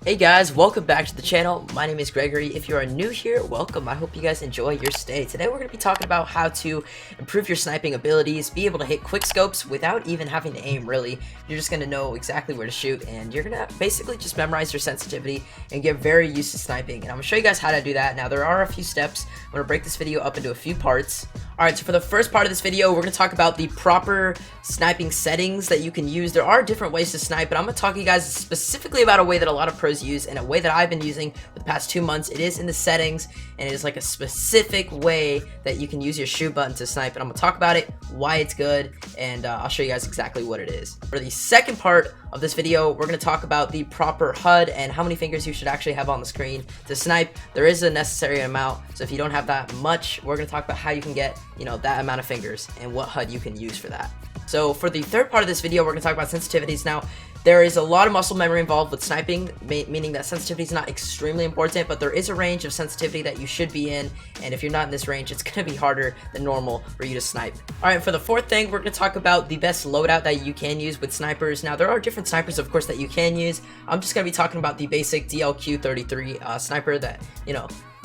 Hey guys, welcome back to the channel. My name is Gregory. If you are new here, welcome. I hope you guys enjoy your stay. Today we're going to be talking about how to improve your sniping abilities, be able to hit quickscopes without even having to aim really. You're just going to know exactly where to shoot, and you're going to basically just memorize your sensitivity and get very used to sniping. And I'm going to show you guys how to do that. Now there are a few steps. I'm going to break this video up into a few parts. Alright, so for the first part of this video, we're going to talk about the proper sniping settings that you can use. There are different ways to snipe, but I'm going to talk to you guys specifically about a way that a lot of pros use and a way that I've been using for the past 2 months. It is in the settings, and it is like a specific way that you can use your shoot button to snipe, and I'm going to talk about it, why it's good, and I'll show you guys exactly what it is. For the second part of this video, we're going to talk about the proper HUD and how many fingers you should actually have on the screen to snipe. There is a necessary amount, so if you don't have that much, we're going to talk about how you can get, that amount of fingers and what HUD you can use for that. So for the third part of this video, we're going to talk about sensitivities. Now, there is a lot of muscle memory involved with sniping, meaning that sensitivity is not extremely important, but there is a range of sensitivity that you should be in, and if you're not in this range, it's going to be harder than normal for you to snipe. Alright, for the fourth thing, we're going to talk about the best loadout that you can use with snipers. Now, there are different snipers, of course, that you can use. I'm just going to be talking about the basic DLQ-33 sniper that,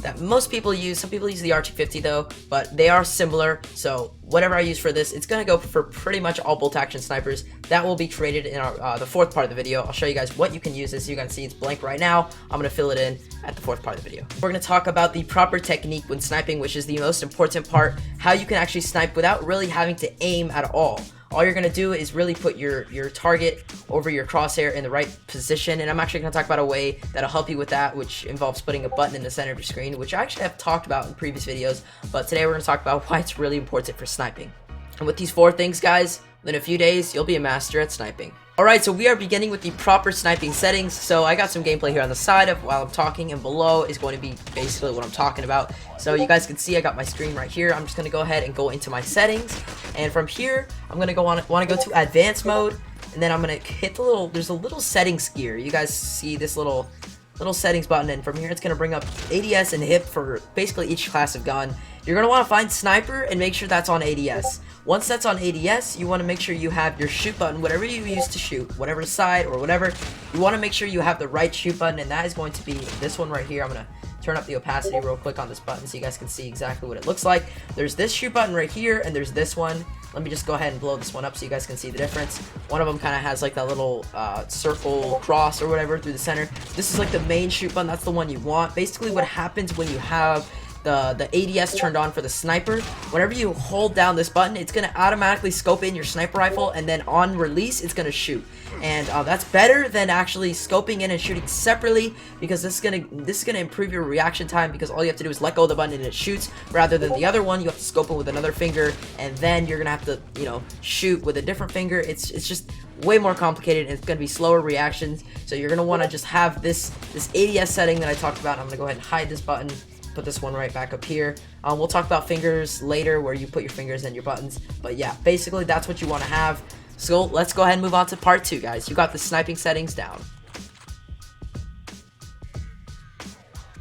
that most people use. Some people use the R250 though, but they are similar, so whatever I use for this, it's gonna go for pretty much all bolt action snipers. That will be created in our the fourth part of the video. I'll show you guys what you can use. As you can see, it's blank right now. I'm gonna fill it in at the fourth part of the video. We're gonna talk about the proper technique when sniping, which is the most important part, how you can actually snipe without really having to aim at all. All you're going to do is really put your target over your crosshair in the right position, and I'm actually going to talk about a way that'll help you with that, which involves putting a button in the center of your screen, which I actually have talked about in previous videos, but today we're going to talk about why it's really important for sniping. And with these 4 things, guys, in a few days, you'll be a master at sniping. Alright, so we are beginning with the proper sniping settings. So I got some gameplay here on the side of while I'm talking, and below is going to be basically what I'm talking about. So you guys can see I got my screen right here. I'm just going to go ahead and go into my settings, and from here I'm going to want to go to advanced mode, and then I'm going to hit there's a little settings gear. You guys see this little settings button, and from here it's going to bring up ADS and HIP for basically each class of gun. You're going to want to find sniper and make sure that's on ADS. Once that's on ADS, you want to make sure you have your shoot button, whatever you use to shoot, whatever side or whatever, you want to make sure you have the right shoot button, and that is going to be this one right here. I'm going to turn up the opacity real quick on this button so you guys can see exactly what it looks like. There's this shoot button right here, and there's this one. Let me just go ahead and blow this one up so you guys can see the difference. One of them kind of has like that little circle cross or whatever through the center. This is like the main shoot button. That's the one you want. Basically what happens when you have the ADS turned on for the sniper, whenever you hold down this button, it's going to automatically scope in your sniper rifle, and then on release it's going to shoot. And that's better than actually scoping in and shooting separately, because this is gonna improve your reaction time, because all you have to do is let go of the button and it shoots, rather than the other one you have to scope it with another finger, and then you're gonna have to shoot with a different finger. It's just way more complicated, and it's gonna be slower reactions. So you're gonna want to just have this ADS setting that I talked about. I'm gonna go ahead and hide this button, put this one right back up here. We'll talk about fingers later, where you put your fingers and your buttons, but yeah, basically that's what you want to have. So let's go ahead and move on to part 2, guys. You got the sniping settings down.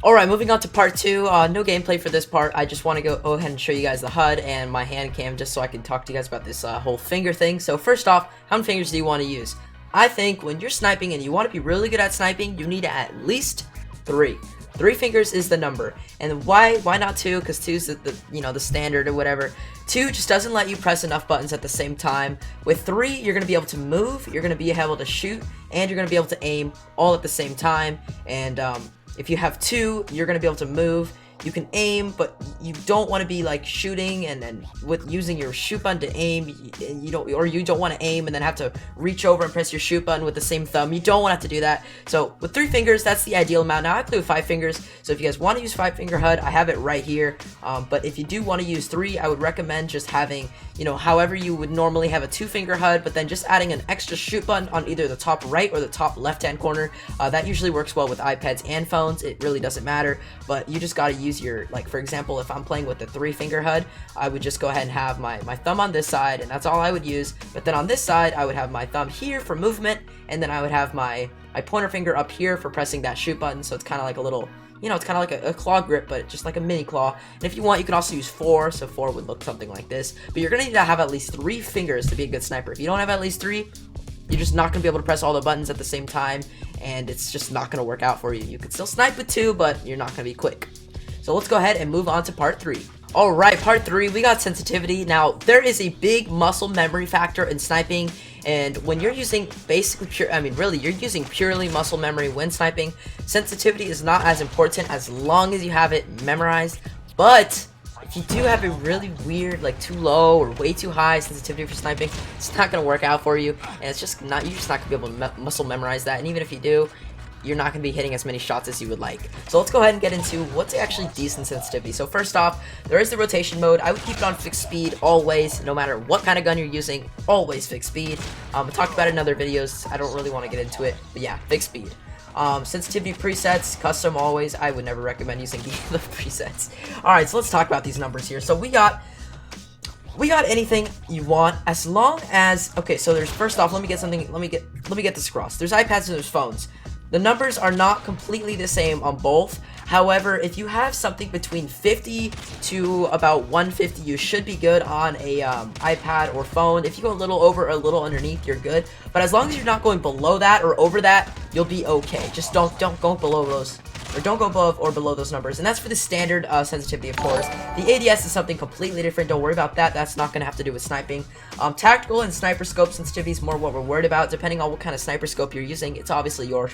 Alright, moving on to part 2. No gameplay for this part. I just want to go ahead and show you guys the HUD and my hand cam, just so I can talk to you guys about this whole finger thing. So first off, how many fingers do you want to use? I think when you're sniping and you want to be really good at sniping, you need at least 3. 3 fingers is the number. And why not 2? Because 2 is the standard or whatever. 2 just doesn't let you press enough buttons at the same time. With 3, you're going to be able to move, you're going to be able to shoot, and you're going to be able to aim all at the same time. And if you have 2, you're going to be able to move, you can aim, but you don't want to be like shooting and then with using your shoot button to aim. You don't want to aim and then have to reach over and press your shoot button with the same thumb. You don't want to have to do that. So with 3 fingers, that's the ideal amount. Now I play with 5 fingers, so if you guys want to use 5-finger HUD, I have it right here. But if you do want to use 3, I would recommend just having, however you would normally have a 2-finger HUD, but then just adding an extra shoot button on either the top right or the top left hand corner. That usually works well with iPads and phones. It really doesn't matter, but you just got to use your, like for example, if I'm playing with the 3-finger HUD, I would just go ahead and have my thumb on this side, and that's all I would use. But then on this side, I would have my thumb here for movement, and then I would have my pointer finger up here for pressing that shoot button. So it's kind of like a little, it's kind of like a claw grip, but just like a mini claw. And if you want, you can also use 4, so 4 would look something like this. But you're gonna need to have at least 3 fingers to be a good sniper. If you don't have at least 3, you're just not gonna be able to press all the buttons at the same time, and it's just not gonna work out for you. You can still snipe with 2, but you're not gonna be quick. So let's go ahead and move on to part 3. Alright, part 3, we got sensitivity. Now, there is a big muscle memory factor in sniping, and when you're using you're using purely muscle memory when sniping, sensitivity is not as important as long as you have it memorized. But if you do have a really weird, like too low or way too high sensitivity for sniping, it's not going to work out for you, and you're just not going to be able to muscle memorize that, and even if you do, you're not going to be hitting as many shots as you would like. So let's go ahead and get into what's actually decent sensitivity. So first off, there is the rotation mode. I would keep it on fixed speed always, no matter what kind of gun you're using, always fixed speed. I talked about it in other videos. I don't really want to get into it, but yeah, fixed speed. Sensitivity presets, custom always. I would never recommend using the presets. Alright, so let's talk about these numbers here. So we got anything you want as long as, okay, so there's, first off, let me get this across. There's iPads and there's phones. The numbers are not completely the same on both. However, if you have something between 50 to about 150, you should be good on a iPad or phone. If you go a little over or a little underneath, you're good. But as long as you're not going below that or over that, you'll be okay. Just don't go below those, or don't go above or below those numbers. And that's for the standard sensitivity, of course. The ADS is something completely different. Don't worry about that. That's not going to have to do with sniping. Tactical and sniper scope sensitivity is more what we're worried about. Depending on what kind of sniper scope you're using, it's obviously your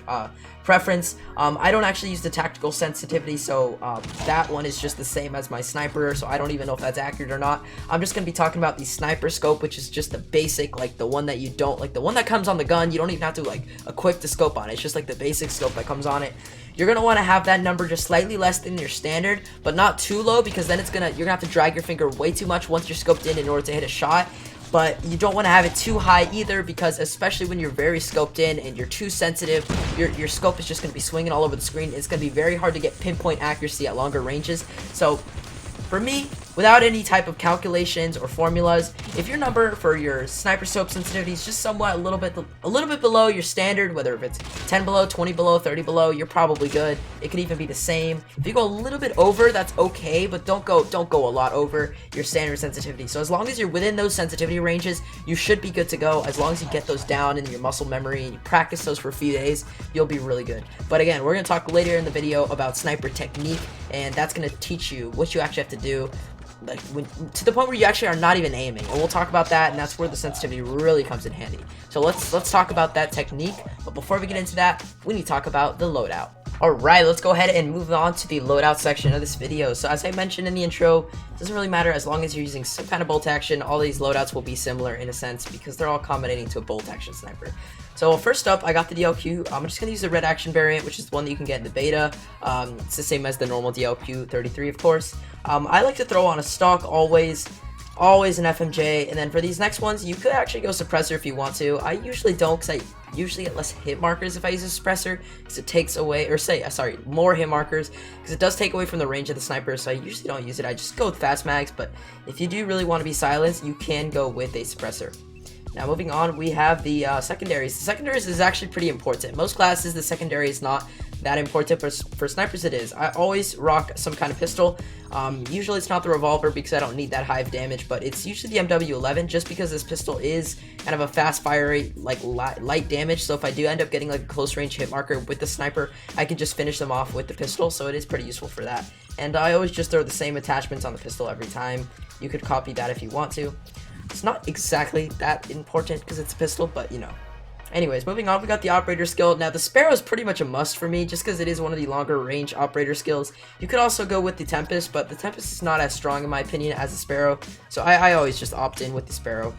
preference. I don't actually use the tactical sensitivity, so that one is just the same as my sniper, so I don't even know if that's accurate or not. I'm just going to be talking about the sniper scope, which is just the basic, like the one that you don't, like the one that comes on the gun. You don't even have to like equip the scope on it. It's just like the basic scope that comes on it. You're going to want to have that number just slightly less than your standard, but not too low, because then you're going to have to drag your finger way too much once you're scoped in order to hit a shot. But you don't want to have it too high either, because especially when you're very scoped in and you're too sensitive, your scope is just going to be swinging all over the screen. It's going to be very hard to get pinpoint accuracy at longer ranges. So for me, without any type of calculations or formulas, if your number for your sniper scope sensitivity is just somewhat a little bit below your standard, whether if it's 10 below, 20 below, 30 below, you're probably good. It could even be the same. If you go a little bit over, that's okay, but don't go a lot over your standard sensitivity. So as long as you're within those sensitivity ranges, you should be good to go. As long as you get those down in your muscle memory and you practice those for a few days, you'll be really good. But again, we're going to talk later in the video about sniper technique, and that's going to teach you what you actually have to do, like to the point where you actually are not even aiming, and we'll talk about that, and that's where the sensitivity really comes in handy. So let's talk about that technique, but before we get into that, we need to talk about the loadout. Alright, let's go ahead and move on to the loadout section of this video. So as I mentioned in the intro, it doesn't really matter as long as you're using some kind of bolt action. All these loadouts will be similar in a sense, because they're all combinating to a bolt action sniper. So first up, I got the DLQ. I'm just going to use the red action variant, which is the one that you can get in the beta. It's the same as the normal DLQ 33, of course. I like to throw on a stock always an FMJ, and then for these next ones, you could actually go suppressor if you want to. I usually don't, because I usually get less hit markers if I use a suppressor, because it takes away, more hit markers, because it does take away from the range of the sniper, so I usually don't use it. I just go with fast mags, but if you do really want to be silenced, you can go with a suppressor. Now moving on, we have the secondaries. The secondaries is actually pretty important. Most classes, the secondary is not that important, but for snipers it is. I always rock some kind of pistol. Usually it's not the revolver, because I don't need that high of damage, but it's usually the MW11, just because this pistol is kind of a fast fire rate, like light damage. So if I do end up getting like a close range hit marker with the sniper, I can just finish them off with the pistol, so it is pretty useful for that. And I always just throw the same attachments on the pistol every time. You could copy that if you want to. It's not exactly that important because it's a pistol, but you know, Anyways, moving on, we got the operator skill. Now, the Sparrow is pretty much a must for me, just because it is one of the longer range operator skills. You could also go with the Tempest, but the Tempest is not as strong, in my opinion, as the Sparrow. So I always just opt in with the Sparrow.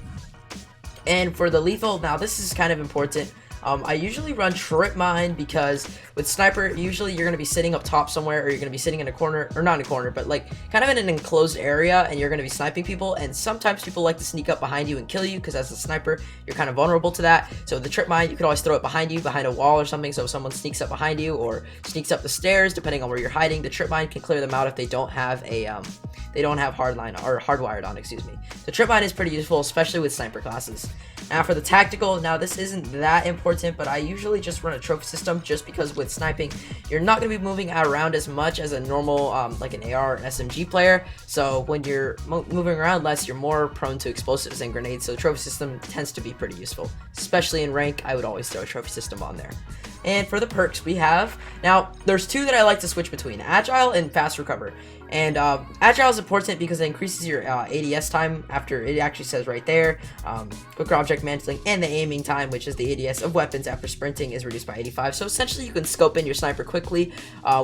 And for the lethal, now this is kind of important. I usually run Trip Mine because with Sniper, usually you're going to be sitting up top somewhere, or you're going to be sitting in a corner, or not in a corner, but like kind of in an enclosed area, and you're going to be sniping people, and sometimes people like to sneak up behind you and kill you, because as a sniper, you're kind of vulnerable to that. So the Trip Mine, you could always throw it behind you, behind a wall or something, so if someone sneaks up behind you, or sneaks up the stairs, depending on where you're hiding, the Trip Mine can clear them out if they don't have a, hardline, or hardwired on, excuse me. The Trip Mine is pretty useful, especially with sniper classes. Now for the tactical, now this isn't that important, but I usually just run a trophy system, just because with sniping, you're not going to be moving around as much as a normal, like an AR or SMG player. So when you're moving around less, you're more prone to explosives and grenades. So the trophy system tends to be pretty useful, especially in rank. I would always throw a trophy system on there. And for the perks, we have, now there's two that I like to switch between, Agile and Fast Recover. And Agile is important because it increases your ADS time, after it actually says right there, quick object mantling, and the aiming time, which is the ADS of weapons after sprinting, is reduced by 85. So essentially you can scope in your sniper quickly,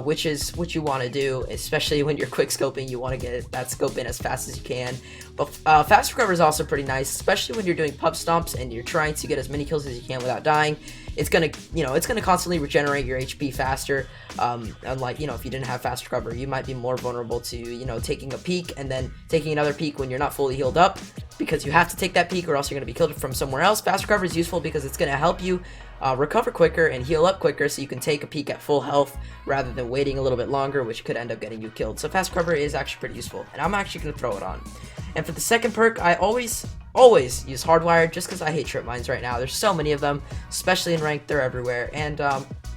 which is what you want to do, especially when you're quick scoping. You want to get that scope in as fast as you can. But Fast Recover is also pretty nice, especially when you're doing pub stomps and you're trying to get as many kills as you can without dying. It's gonna, it's gonna constantly regenerate your HP faster. Unlike, if you didn't have Fast Recover, you might be more vulnerable to, taking a peek and then taking another peek when you're not fully healed up, because you have to take that peek or else you're gonna be killed from somewhere else. Fast Recover is useful because it's gonna help you recover quicker and heal up quicker, so you can take a peek at full health rather than waiting a little bit longer, which could end up getting you killed. So Fast Recover is actually pretty useful, and I'm actually gonna throw it on. And for the second perk, I always use Hardwired, just because I hate Trip Mines right now. There's so many of them, especially in ranked, they're everywhere, and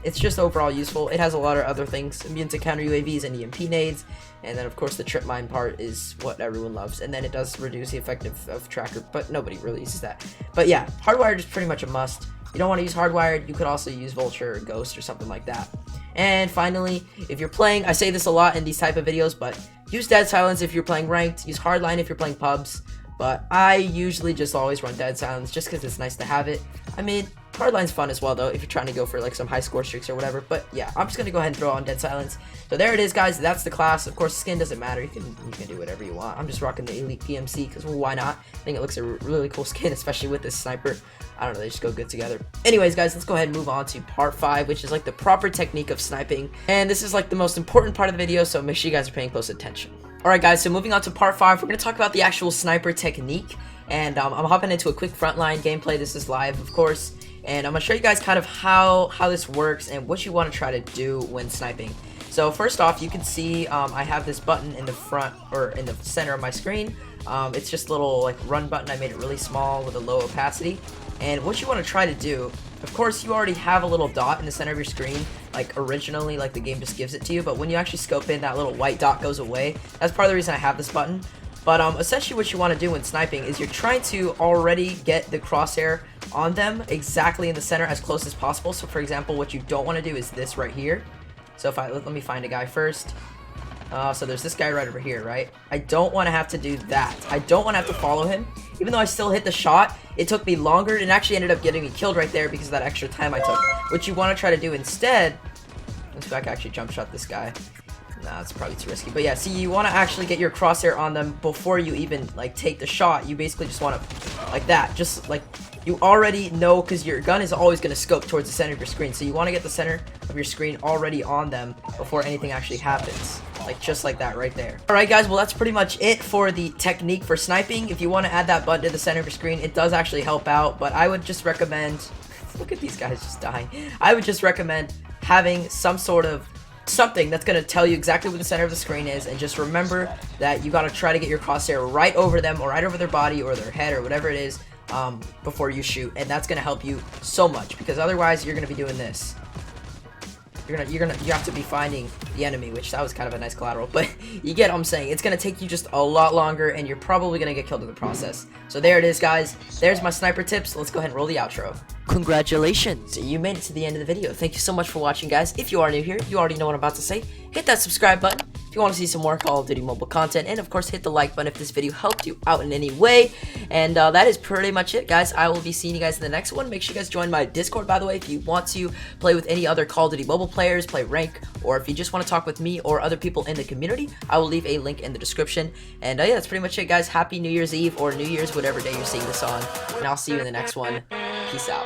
it's just overall useful. It has a lot of other things, immune to counter UAVs and EMP nades, and then of course the Trip Mine part is what everyone loves, and then it does reduce the effect of Tracker, but nobody really uses that. But yeah, Hardwired is pretty much a must. You don't want to use Hardwired, you could also use Vulture or Ghost or something like that. And finally, if you're playing, I say this a lot in these type of videos, but use Dead Silence if you're playing ranked, use Hardline if you're playing pubs, but I usually just always run Dead Silence just because it's nice to have it. I mean, Hardline's fun as well though, if you're trying to go for like some high score streaks or whatever, but yeah, I'm just gonna go ahead and throw on Dead Silence. So there it is, guys, that's the class. Of course, skin doesn't matter, you can do whatever you want. I'm just rocking the Elite PMC, because well, why not? I think it looks a really cool skin, especially with this sniper. I don't know, they just go good together. Anyways, guys, let's go ahead and move on to part 5, which is like the proper technique of sniping. And this is like the most important part of the video, so make sure you guys are paying close attention. Alright guys, so moving on to part 5, we're going to talk about the actual sniper technique. And I'm hopping into a quick frontline gameplay. This is live, of course. And I'm going to show you guys kind of how this works and what you want to try to do when sniping. So first off, you can see I have this button in the front, or in the center of my screen. It's just a little like run button. I made it really small with a low opacity. And what you want to try to do, of course, you already have a little dot in the center of your screen, like originally, like the game just gives it to you, but when you actually scope in, that little white dot goes away. That's part of the reason I have this button. But essentially what you want to do when sniping is you're trying to already get the crosshair on them exactly in the center as close as possible. So for example, what you don't want to do is this right here. So if let me find a guy first. So there's this guy right over here, right? I don't want to have to do that. I don't want to have to follow him. Even though I still hit the shot, it took me longer and actually ended up getting me killed right there because of that extra time I took. What you want to try to do instead, let's see if I can actually jump shot this guy. Nah, it's probably too risky. But yeah, see, you want to actually get your crosshair on them before you even like take the shot. You basically just want to, like that, just like you already know, because your gun is always going to scope towards the center of your screen. So you want to get the center of your screen already on them before anything actually happens. Like just like that right there. Alright guys, well that's pretty much it for the technique for sniping. If you want to add that button to the center of your screen, it does actually help out, but I would just recommend, look at these guys just dying. I would just recommend having some sort of something that's going to tell you exactly where the center of the screen is, and just remember that you got to try to get your crosshair right over them or right over their body or their head or whatever it is before you shoot, and that's going to help you so much, because otherwise you're going to be doing this. You have to be finding the enemy, which that was kind of a nice collateral, but you get what I'm saying. It's going to take you just a lot longer, and you're probably going to get killed in the process. So there it is, guys. There's my sniper tips. Let's go ahead and roll the outro. Congratulations, you made it to the end of the video. Thank you so much for watching, guys. If you are new here, you already know what I'm about to say. Hit that subscribe button, if you want to see some more Call of Duty mobile content, and of course hit the like button if this video helped you out in any way. And that is pretty much it, guys. I will be seeing you guys in the next one. Make sure you guys join my Discord, by the way, if you want to play with any other Call of Duty mobile players, play rank, or if you just want to talk with me or other people in the community. I will leave a link in the description. And yeah, that's pretty much it, guys. Happy New Year's Eve or New Year's, whatever day you're seeing this on, and I'll see you in the next one. Peace out.